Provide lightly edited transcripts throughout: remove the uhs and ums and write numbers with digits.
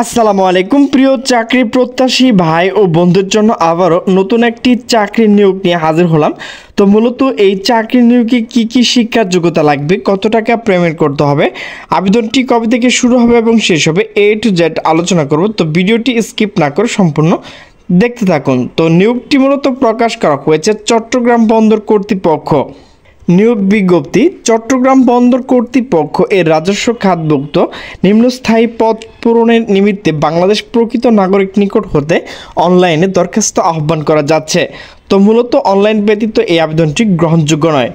আসসালামু আলাইকুম প্রিয় চাকরি প্রত্যাশী ভাই ও বন্ধুদের জন্য আবারও নতুন একটি চাকরির নিয়োগ নিয়ে হাজির হলাম। তো মূলত এই চাকরির নিয়োগে কি শিক্ষার যোগ্যতা লাগবে, কত টাকা পেমেন্ট করতে হবে, আবেদনটি কবে থেকে শুরু হবে এবং শেষ হবে, A to Z আলোচনা করব। তো ভিডিওটি স্কিপ না করে সম্পূর্ণ দেখতে থাকুন। তো নিয়োগটি মূলত প্রকাশ করা হয়েছে চট্টগ্রাম বন্দর কর্তৃপক্ষ। নিয়োগ বিজ্ঞপ্তি: চট্টগ্রাম বন্দর কর্তৃপক্ষ এর রাজস্ব খাতভুক্ত নিম্নস্থায়ী পদ পূরণের নিমিত্তে বাংলাদেশ প্রকৃত নাগরিক নিকট হতে অনলাইনে দরখাস্ত আহ্বান করা যাচ্ছে। তো মূলত অনলাইন ব্যতীত এই আবেদনটি গ্রহণযোগ্য নয়।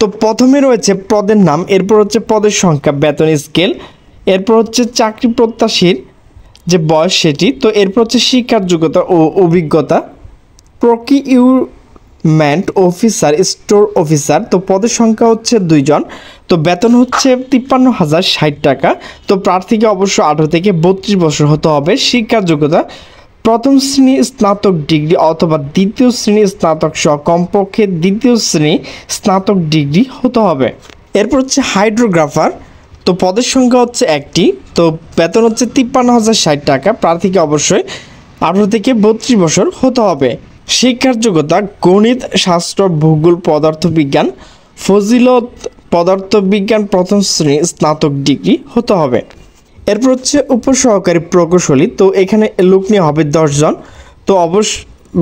তো প্রথমে রয়েছে পদের নাম, এরপর হচ্ছে পদের সংখ্যা, বেতন স্কেল, এরপর হচ্ছে চাকরি প্রত্যাশীর যে বয়স সেটি, তো এরপর হচ্ছে শিক্ষার যোগ্যতা ও অভিজ্ঞতা, প্রকিউরমেন্ট অফিসার, স্টোর অফিসার। তো পদের সংখ্যা হচ্ছে 2 জন। তো বেতন হচ্ছে 53,060 টাকা। তো প্রার্থীকে অবশ্য 18 থেকে 32 বছর হতে হবে। শিক্ষার যোগ্যতা প্রথম শ্রেণী স্নাতক ডিগ্রি অথবা দ্বিতীয় শ্রেণী স্নাতক সহ কমপক্ষে দ্বিতীয় শ্রেণী স্নাতক ডিগ্রি হতে হবে। এরপর হচ্ছে হাইড্রোগ্রাফার। তো পদের সংখ্যা হচ্ছে 1টি। তো বেতন হচ্ছে 53,060 টাকা। প্রার্থীকে অবশ্যই 18 থেকে 32 বছর হতে হবে। শিক্ষার যোগ্যতা গণিত, শাস্ত্র, ভূগোল, পদার্থবিজ্ঞান, ফজিলত পদার্থবিজ্ঞান প্রথম শ্রেণী স্নাতক ডিগ্রি হতে হবে। এরপর হচ্ছে উপসহকারী প্রকৌশলী। তো এখানে লোক নেওয়া হবে 10 জন। তো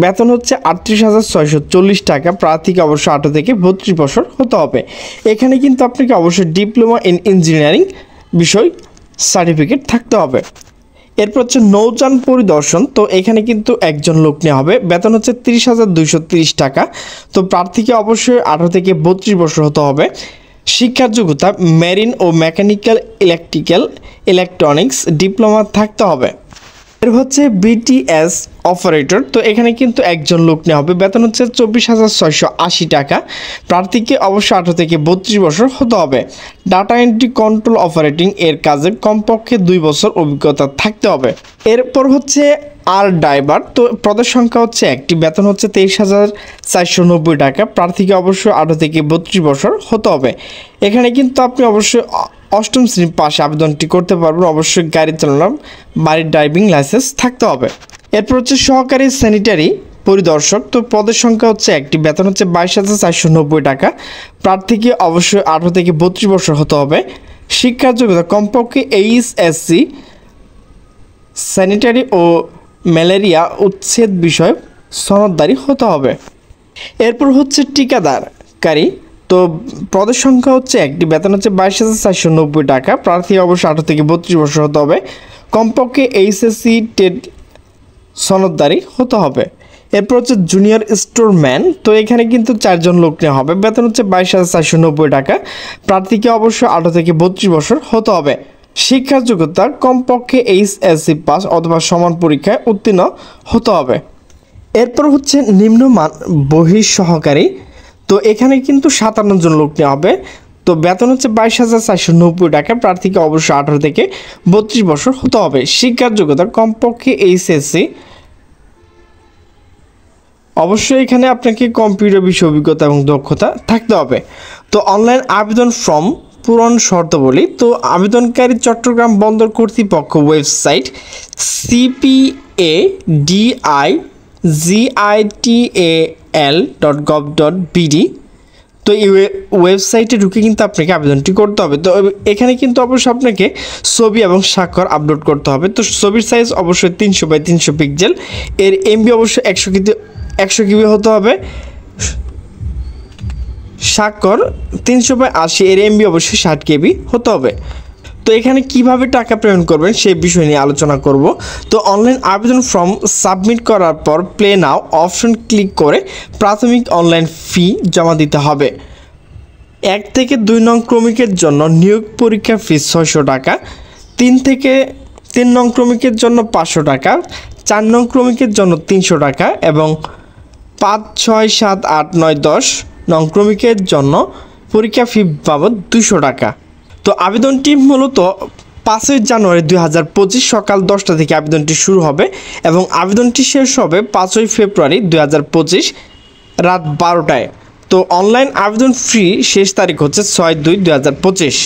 বেতন হচ্ছে 38,640 টাকা। প্রার্থীকে অবশ্য 18 থেকে 32 বছর হতে হবে। এখানে কিন্তু আপনাকে অবশ্যই ডিপ্লোমা ইন ইঞ্জিনিয়ারিং বিষয় সার্টিফিকেট থাকতে হবে। এরপর হচ্ছে নৌযান পরিদর্শন। তো এখানে কিন্তু একজন লোক নেওয়া হবে। বেতন হচ্ছে 30,230 টাকা। তো প্রার্থীকে অবশ্যই 18 থেকে 32 বছর হতে হবে। শিক্ষার যোগ্যতা মেরিন ও মেকানিক্যাল, ইলেকট্রিক্যাল, ইলেকট্রনিক্স ডিপ্লোমা থাকতে হবে। এর হচ্ছে BTS অপারেটর। তো এখানে কিন্তু একজন লোক নেওয়া হবে। বেতন হচ্ছে 24,680 টাকা। প্রার্থীকে অবশ্যই 18 থেকে 32 বছর হতে হবে। ডাটা এন্ট্রি কন্ট্রোল অপারেটিং এর কাজে কমপক্ষে 2 বছর অভিজ্ঞতা থাকতে হবে। এরপর হচ্ছে আর ড্রাইভার। তো পদের সংখ্যা হচ্ছে 1টি। বেতন হচ্ছে 23,490 টাকা। প্রার্থীকে অবশ্যই 18 থেকে 32 বছর হতে হবে। এখানে কিন্তু আপনি অবশ্যই 8ম শ্রেণী পাশে আবেদনটি করতে পারবেন। অবশ্যই গাড়ি চালানো, বাড়ির ড্রাইভিং লাইসেন্স থাকতে হবে। এরপর হচ্ছে সহকারী স্যানিটারি পরিদর্শক। তো পদের সংখ্যা হচ্ছে 1টি। বেতন হচ্ছে 22,490 টাকা। প্রার্থীকে অবশ্যই 18 থেকে 32 বছর হতে হবে। শিক্ষার যোগ্যতা কমপক্ষে HSC স্যানিটারি ও ম্যালেরিয়া উচ্ছেদ বিষয় সনদদারি হতে হবে। এরপর হচ্ছে ঠিকাদারকারী। তো পদের সংখ্যা হচ্ছে 1টি। বেতন হচ্ছে 22,490 টাকা। প্রার্থী অবশ্যই 18 থেকে 32 বছর হতে হবে। কমপক্ষে HSC টেট সনদদারি হতে হবে। এরপর হচ্ছে জুনিয়র স্টোরম্যান। তো এখানে কিন্তু 4 জন লোক নেওয়া হবে। বেতন হচ্ছে 22,490 টাকা। প্রার্থীকে অবশ্যই 18 থেকে 32 বছর হতে হবে। শিক্ষার যোগ্যতা কমপক্ষে HSC পাস অথবা সমান পরীক্ষায় উত্তীর্ণ হতে হবে। এরপর হচ্ছে নিম্নমান বহিঃসহকারী। তো এখানে কিন্তু 57 জন লোক নেওয়া হবে। তো বেতন হচ্ছে 22,490 টাকা। প্রার্থীকে অবশ্যই 18 থেকে 32 বছর হতে হবে। শিক্ষার যোগ্যতা কমপক্ষে HSC। অবশ্যই এখানে আপনাকে কম্পিউটার বিষয় অভিজ্ঞতা এবং দক্ষতা থাকতে হবে। তো অনলাইন আবেদন ফর্ম পূরণ শর্তাবলী। তো আবেদনকারী চট্টগ্রাম বন্দর কর্তৃপক্ষ ওয়েবসাইট cpadgital.gov.bd। তো এই ওয়েবসাইটে ঢুকে কিন্তু আপনাকে আবেদনটি করতে হবে। তো এখানে কিন্তু অবশ্যই আপনাকে ছবি এবং স্বাক্ষর আপলোড করতে হবে। তো ছবির সাইজ অবশ্যই 300x300 পিক্সেল। এর MB অবশ্যই 100 KB হতে হবে। স্বাক্ষর 300x80, এর MB অবশ্যই 60 KB হতে হবে। তো এখানে কিভাবে টাকা পেমেন্ট করবেন সেই বিষয় নিয়ে আলোচনা করব। তো অনলাইন আবেদন ফর্ম সাবমিট করার পর প্লে নাও অপশন ক্লিক করে প্রাথমিক অনলাইন ফি জমা দিতে হবে। 1 থেকে 2 নং ক্রমিকের জন্য নিয়োগ পরীক্ষা ফি 600 টাকা, 3 নং ক্রমিকের জন্য 500 টাকা, 4 নং ক্রমিকের জন্য 300 টাকা এবং 5, 6, 7, 8, 9, 10 নং ক্রমিকের জন্য পরীক্ষা ফি বাবদ 200 টাকা। তো আবেদনটি মূলত 5ই জানুয়ারি 2025 সকাল 10টা থেকে আবেদনটি শুরু হবে এবং আবেদনটি শেষ হবে 5ই ফেব্রুয়ারি 2025 রাত 12টায়। তো অনলাইন আবেদন ফি শেষ তারিখ হচ্ছে 6/2/2025।